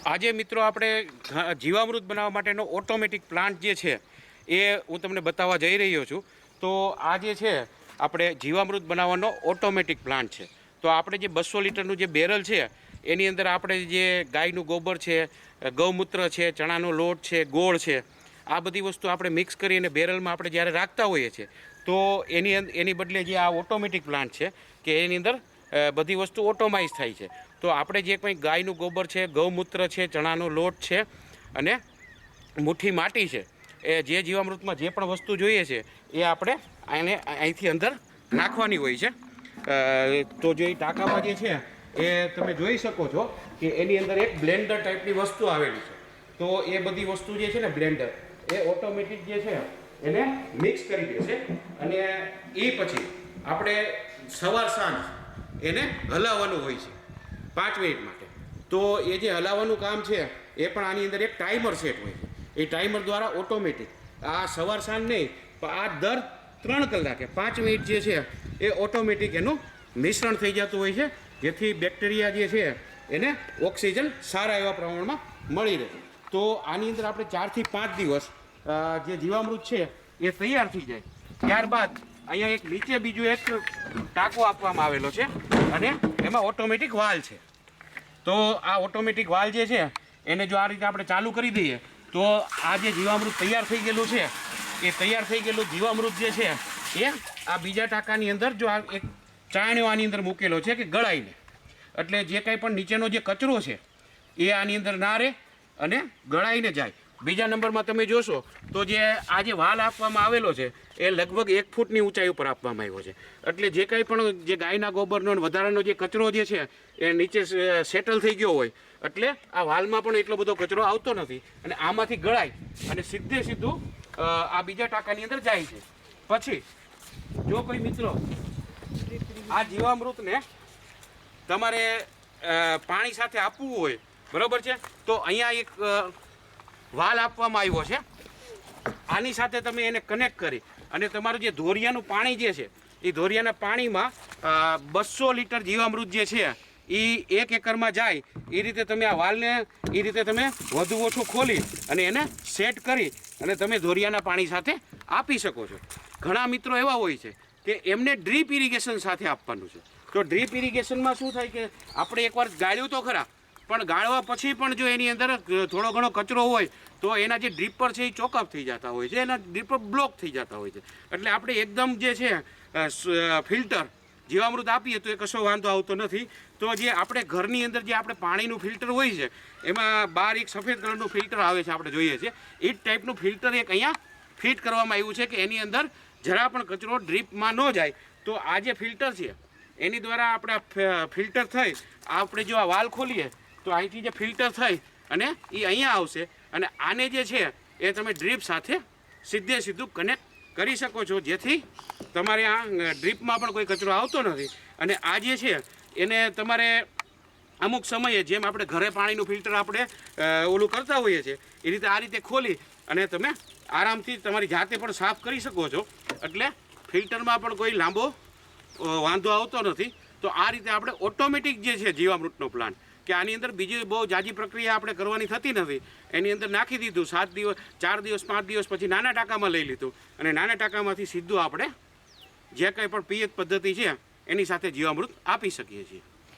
આજે મિત્રો આપણે જીવામૃત બનાવવા માટેનો ઓટોમેટિક પ્લાન્ટ જે છે એ હું તમને બતાવવા જઈ રહ્યો છું. તો આ જે છે આપણે જીવામૃત બનાવવાનો ઓટોમેટિક પ્લાન્ટ છે. તો આપણે જે 200 લીટરનું જે બેરલ છે એની અંદર આપણે જે ગાયનું ગોબર છે, ગૌમૂત્ર છે, ચણાનો લોટ છે, ગોળ છે, આ બધી વસ્તુ આપણે મિક્સ કરી અને બેરલમાં આપણે જ્યારે રાખતા હોઈએ છીએ તો એની બદલે જે આ ઓટોમેટિક પ્લાન્ટ છે કે એની અંદર બધી વસ્તુ ઓટોમાઇઝ થાય છે. તો આપણે જે કંઈ ગાયનું ગોબર છે, ગૌમૂત્ર છે, ચણાનો લોટ છે અને મુઠ્ઠી માટી છે, એ જે જીવામૃતમાં જે પણ વસ્તુ જોઈએ છે એ આપણે અહીંથી અંદર નાખવાની હોય છે. તો જે ટાંકામાં જે છે એ તમે જોઈ શકો છો કે એની અંદર એક બ્લેન્ડર ટાઈપની વસ્તુ આવેલી છે. તો એ બધી વસ્તુ જે છે ને બ્લેન્ડર એ ઓટોમેટિક જે છે એને મિક્સ કરી દેશે અને એ પછી આપણે સવાર સાંજ એને હલાવવાનું હોય છે 5 મિનિટ માટે. તો એ જે હલાવવાનું કામ છે એ પણ આની અંદર એક ટાઈમર સેટ હોય છે. એ ટાઈમર દ્વારા ઓટોમેટિક આ સવાર સાંજ નહીં પણ આ દર 3 કલાકે 5 મિનિટ જે છે એ ઓટોમેટિક એનું મિશ્રણ થઈ જતું હોય છે, જેથી બેક્ટેરિયા જે છે એને ઓક્સિજન સારા એવા પ્રમાણમાં મળી રહે. તો આની અંદર આપણે 4 થી 5 દિવસ જે જીવામૃત છે એ તૈયાર થઈ જાય. ત્યારબાદ અહીંયા એક નીચે બીજું એક ટાંકો આપવામાં આવેલો છે અને એમાં ઓટોમેટિક વાલ છે. તો આ ઓટોમેટિક વાલ જે છે એને જો આ રીતે આપણે ચાલુ કરી દઈએ તો આ જે જીવામૃત તૈયાર થઈ ગયેલું છે એ તૈયાર થઈ ગયેલું જીવામૃત જે છે એ આ બીજા ટાંકાની અંદર જો આ એક ચાયણો આની અંદર મૂકેલો છે કે ગળાઈને, એટલે જે કાંઈ પણ નીચેનો જે કચરો છે એ આની અંદર ના રહે અને ગળાઈને જાય. બીજા નંબરમાં તમે જોશો તો જે આ જે વાલ આપવામાં આવેલો છે એ લગભગ 1 ફૂટની ઊંચાઈ ઉપર આપવામાં આવ્યો છે. એટલે જે કંઈ પણ જે ગાયના ગોબરનો વધારાનો જે કચરો જે છે એ નીચે સેટલ થઈ ગયો હોય એટલે આ વાલમાં પણ એટલો બધો કચરો આવતો નથી અને આમાંથી ગળાય અને સીધું આ બીજા ટાંકાની અંદર જાય છે. પછી જો કોઈ મિત્રો આ જીવામૃતને તમારે પાણી સાથે આપવું હોય, બરાબર છે, તો અહીંયા એક વાલ આપવામાં આવ્યો છે. આની સાથે તમે એને કનેક્ટ કરી અને તમારું જે ધોરિયાનું પાણી જે છે એ ધોરિયાના પાણીમાં 200 લીટર જીવામૃત જે છે એ 1 એકરમાં જાય એ રીતે તમે આ વાલને એ રીતે તમે વધુ ઓછું ખોલી અને એને સેટ કરી અને તમે ધોરિયાના પાણી સાથે આપી શકો છો. ઘણા મિત્રો એવા હોય છે કે એમને ડ્રીપ ઇરિગેશન સાથે આપવાનું છે. તો ડ્રીપ ઇરિગેશનમાં શું થાય કે આપણે એકવાર ગાળ્યું તો ખરા, પણ ગાળવા પછી પણ જો એની અંદર થોડો ઘણો કચરો હોય તો એના જે ડ્રીપર છે એ ચોકઅપ થઈ જતા હોય છે, એના ડ્રીપર બ્લોક થઈ જતા હોય છે. એટલે આપણે એકદમ જે છે ફિલ્ટર જીવામૃત આપીએ તો એ કશો વાંધો આવતો નથી. તો જે આપણે ઘરની અંદર જે આપણે પાણીનું ફિલ્ટર હોય છે એમાં બહાર એક સફેદ કલરનું ફિલ્ટર આવે છે, આપણે જોઈએ છીએ એ જ ટાઈપનું ફિલ્ટર એક અહીંયા ફિટ કરવામાં આવ્યું છે કે એની અંદર જરા પણ કચરો ડ્રીપમાં ન જાય. તો આ જે ફિલ્ટર છે એની દ્વારા આપણે ફિલ્ટર થઈ આપણે જો આ વાલ ખોલીએ તો અહીંથી જે ફિલ્ટર થઈ અને એ અહીંયા આવશે અને આને જે છે એ તમે ડ્રીપ સાથે સીધું કનેક્ટ કરી શકો છો, જેથી તમારે આ ડ્રીપમાં પણ કોઈ કચરો આવતો નથી. અને આ જે છે એને તમારે અમુક સમયે જેમ આપણે ઘરે પાણીનું ફિલ્ટર આપણે ઓલું કરતા હોઈએ છીએ એ રીતે આ રીતે ખોલી અને તમે આરામથી તમારી જાતે પણ સાફ કરી શકો છો. એટલે ફિલ્ટરમાં પણ કોઈ લાંબો વાંધો આવતો નથી. તો આ રીતે આપણે ઓટોમેટિક જે છે જીવામૃતનો પ્લાન્ટ કે આની અંદર બીજી બહુ જાજી પ્રક્રિયા આપણે કરવાની થતી નથી. એની અંદર નાખી દીધું 7 દિવસ 4 દિવસ 5 દિવસ પછી નાના ટાંકામાં લઈ લીધું અને નાના ટાંકામાંથી સીધું આપણે જે કંઈ પણ પિયત પદ્ધતિ છે એની સાથે જીવામૃત આપી શકીએ છીએ.